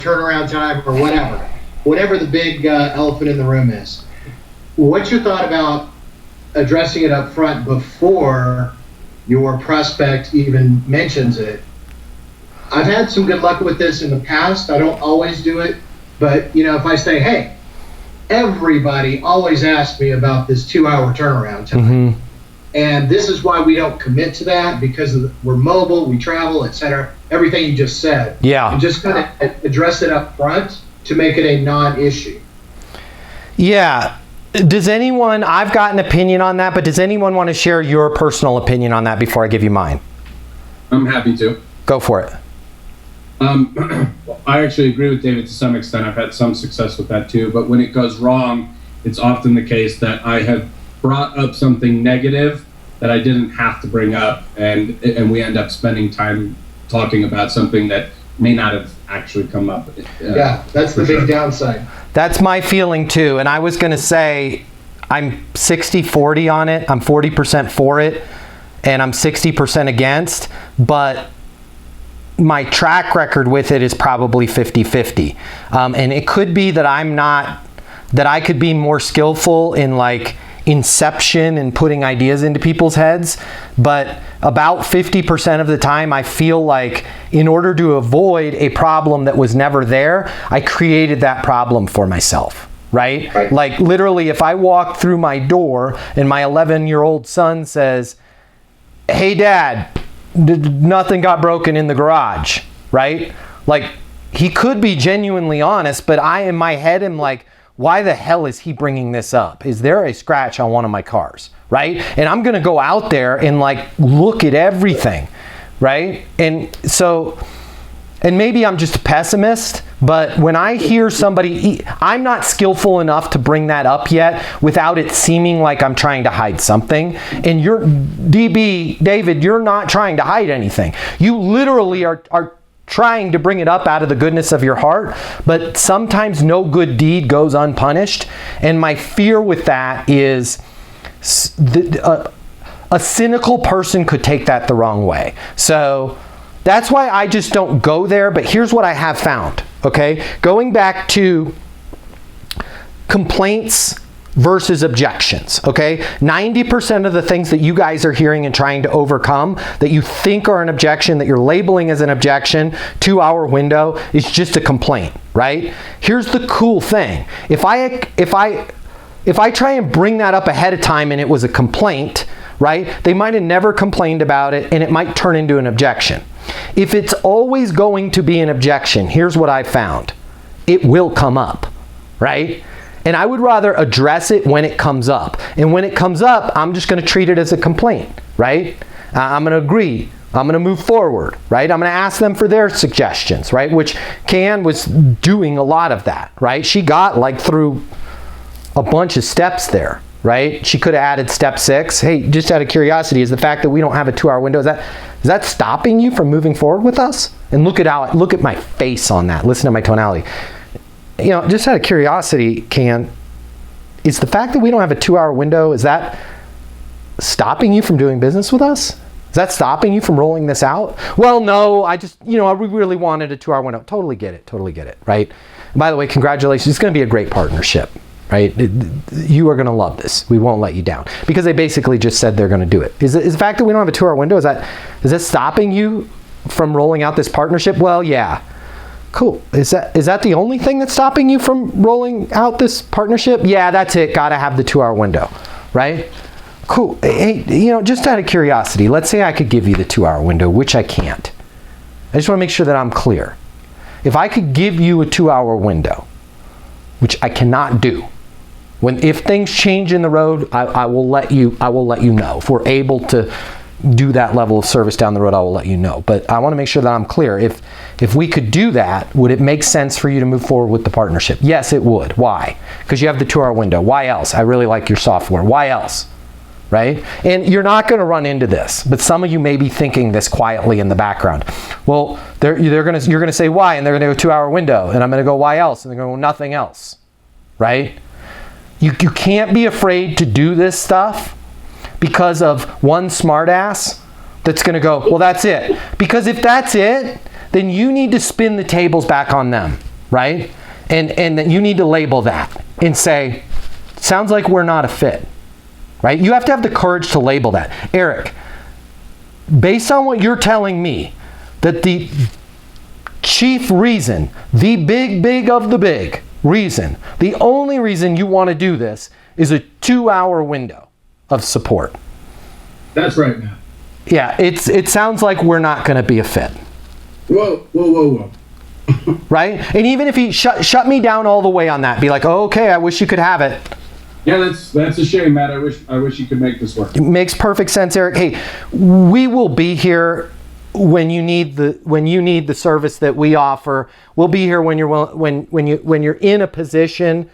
turnaround time or whatever the big elephant in the room is. What's your thought about addressing it up front before your prospect even mentions it? I've had some good luck with this in the past. I don't always do it, but if I say, hey, everybody always asks me about this 2-hour turnaround time. And this is why we don't commit to that, because we're mobile, we travel, etc. Everything you just said. Yeah. And just kind of address it up front to make it a non-issue. Yeah. Does anyone, I've got an opinion on that, but does anyone want to share your personal opinion on that before I give you mine? I'm happy to. Go for it. I actually agree with David to some extent. I've had some success with that too, but when it goes wrong, it's often the case that I have brought up something negative that I didn't have to bring up, and we end up spending time talking about something that may not have actually come up. Yeah, that's the big downside. That's my feeling too, and I was going to say I'm 60-40 on it. I'm 40% for it, and I'm 60% against, but my track record with it is probably 50-50. And it could be that I could be more skillful in like inception and putting ideas into people's heads, but about 50% of the time I feel like in order to avoid a problem that was never there, I created that problem for myself. Right? Like literally, if I walk through my door and my 11-year-old son says, hey dad, nothing got broken in the garage, right? Like, he could be genuinely honest, but I in my head am like, why the hell is he bringing this up? Is there a scratch on one of my cars, right? And I'm gonna go out there and like look at everything, right? And so, and maybe I'm just a pessimist, but when I hear somebody, I'm not skillful enough to bring that up yet without it seeming like I'm trying to hide something. And David, you're not trying to hide anything. You literally are trying to bring it up out of the goodness of your heart, but sometimes no good deed goes unpunished. And my fear with that is a cynical person could take that the wrong way. So that's why I just don't go there, but here's what I have found, okay? Going back to complaints versus objections, okay? 90% of the things that you guys are hearing and trying to overcome that you think are an objection, that you're labeling as an objection, 2-hour window, is just a complaint, right? Here's the cool thing. If I try and bring that up ahead of time and it was a complaint, right? They might have never complained about it and it might turn into an objection. If it's always going to be an objection, here's what I found. It will come up, right? And I would rather address it when it comes up. And when it comes up, I'm just going to treat it as a complaint, right? I'm going to agree. I'm going to move forward, right? I'm going to ask them for their suggestions, right? Which Can was doing a lot of that, right? She got like through a bunch of steps there, right? She could have added step 6. Hey, just out of curiosity, is the fact that we don't have a 2-hour window, is that stopping you from moving forward with us? And look at my face on that. Listen to my tonality. Just out of curiosity, Can, is the fact that we don't have a 2-hour window, is that stopping you from doing business with us? Is that stopping you from rolling this out? Well, no, I just, we really wanted a 2-hour window. Totally get it, right? And by the way, congratulations. It's going to be a great partnership, right? You are going to love this. We won't let you down. Because they basically just said they're going to do it. Is the fact that we don't have a 2-hour window, is that stopping you from rolling out this partnership? Well, yeah. Cool. Is that the only thing that's stopping you from rolling out this partnership? Yeah, that's it. Got to have the 2-hour window, right? Cool. Hey, just out of curiosity, let's say I could give you the 2-hour window, which I can't. I just want to make sure that I'm clear. If I could give you a 2-hour window, which I cannot do, if things change in the road, I will let you know. If we're able to do that level of service down the road, I will let you know. But I want to make sure that I'm clear. If we could do that, would it make sense for you to move forward with the partnership? Yes, it would. Why? Because you have the 2-hour window. Why else? I really like your software. Why else? Right? And you're not going to run into this, but some of you may be thinking this quietly in the background. Well, you're going to say why, and they're going to go 2-hour window, and I'm going to go why else, and they're going to go nothing else. Right? You can't be afraid to do this stuff because of one smartass that's going to go, well, that's it. Because if that's it, then you need to spin the tables back on them. right? And then you need to label that and say, sounds like we're not a fit, right? You have to have the courage to label that. Eric, based on what you're telling me, that the chief reason, the big of the big reason, the only reason you want to do this is a 2-hour window of support. That's right, Matt. Yeah, it sounds like we're not going to be a fit. Whoa. Right? And even if he shut me down all the way on that, be like, oh, okay, I wish you could have it. Yeah, that's a shame, Matt. I wish you could make this work. It makes perfect sense, Eric. Hey, we will be here when you need the service that we offer. We'll be here when you're in a position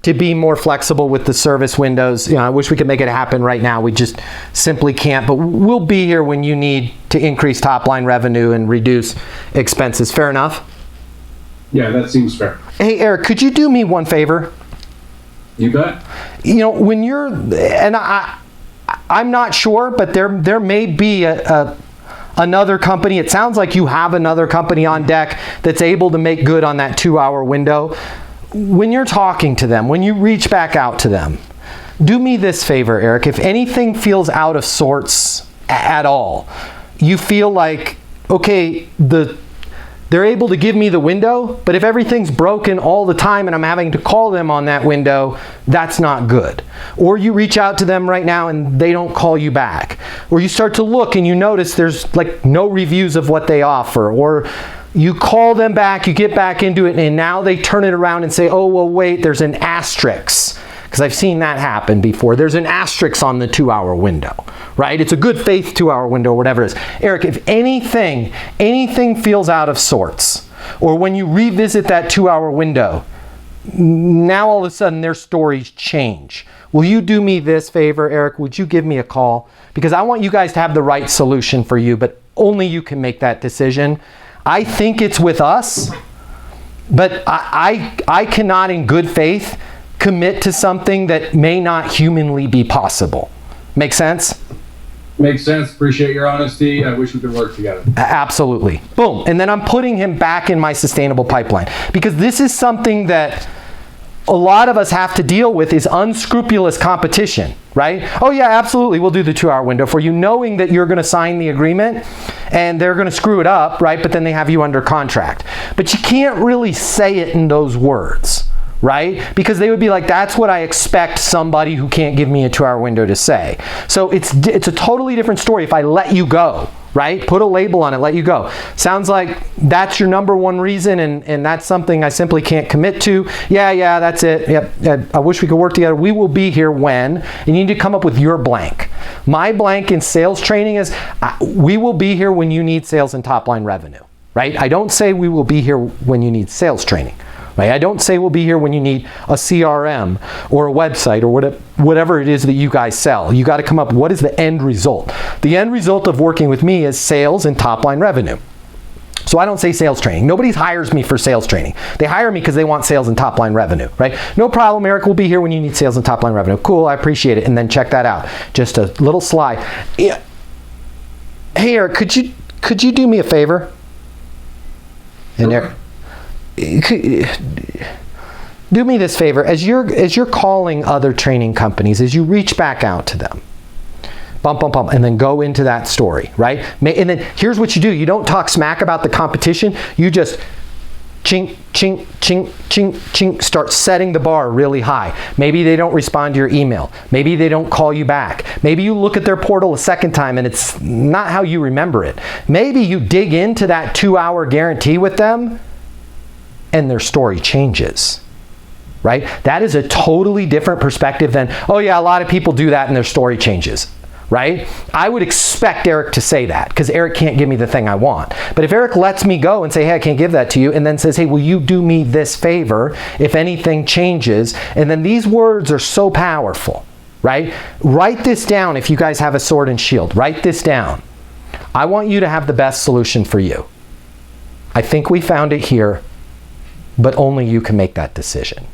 to be more flexible with the service windows. You know, I wish we could make it happen right now. We just simply can't. But we'll be here when you need to increase top line revenue and reduce expenses. Fair enough? Yeah, that seems fair. Hey, Eric, could you do me one favor? You bet. You know, when you're, and I'm not sure, but there may be another company. It sounds like you have another company on deck that's able to make good on that 2-hour window. When you're talking to them, when you reach back out to them, do me this favor, Eric. If anything feels out of sorts at all, you feel like, okay, they're able to give me the window, but if everything's broken all the time and I'm having to call them on that window, that's not good. Or you reach out to them right now and they don't call you back. Or you start to look and you notice there's like no reviews of what they offer. Or you call them back, you get back into it, and now they turn it around and say, oh, well, wait, there's an asterisk. Because I've seen that happen before. There's an asterisk on the 2-hour window, right? It's a good faith 2-hour window or whatever it is. Eric, if anything feels out of sorts, or when you revisit that 2-hour window, now all of a sudden their stories change. Will you do me this favor, Eric? Would you give me a call? Because I want you guys to have the right solution for you, but only you can make that decision. I think it's with us, but I cannot in good faith commit to something that may not humanly be possible. Make sense? Makes sense. Appreciate your honesty. I wish we could work together. Absolutely. Boom. And then I'm putting him back in my sustainable pipeline, because this is something that a lot of us have to deal with, is unscrupulous competition, right? Oh yeah, absolutely. We'll do the 2-hour window for you, knowing that you're going to sign the agreement and they're going to screw it up, right? But then they have you under contract. But you can't really say it in those words, right? Because they would be like, that's what I expect somebody who can't give me a 2-hour window to say. So it's a totally different story if I let you go, right? Put a label on it, let you go. Sounds like that's your number one reason, and that's something I simply can't commit to. Yeah, that's it. Yep. I wish we could work together. We will be here when, and you need to come up with your blank. My blank in sales training is, we will be here when you need sales and top line revenue, right? I don't say we will be here when you need sales training. Right? I don't say we'll be here when you need a CRM or a website or whatever it is that you guys sell. You got to come up, what is the end result? The end result of working with me is sales and top line revenue. So I don't say sales training. Nobody hires me for sales training. They hire me because they want sales and top line revenue, right? No problem, Eric, we'll be here when you need sales and top line revenue. Cool, I appreciate it. And then check that out. Just a little slide. Yeah. Hey, Eric, could you do me a favor? And Eric, do me this favor, as you're calling other training companies, as you reach back out to them, bump, and then go into that story, right? And then here's what you do. You don't talk smack about the competition. You just chink, chink, chink, chink, chink, start setting the bar really high. Maybe they don't respond to your email. Maybe they don't call you back. Maybe you look at their portal a second time and it's not how you remember it. Maybe you dig into that 2-hour guarantee with them and their story changes, right? That is a totally different perspective than, oh yeah, a lot of people do that and their story changes, right? I would expect Eric to say that because Eric can't give me the thing I want. But if Eric lets me go and say, hey, I can't give that to you, and then says, hey, will you do me this favor if anything changes? And then these words are so powerful, right? Write this down if you guys have a sword and shield. Write this down. I want you to have the best solution for you. I think we found it here, but only you can make that decision.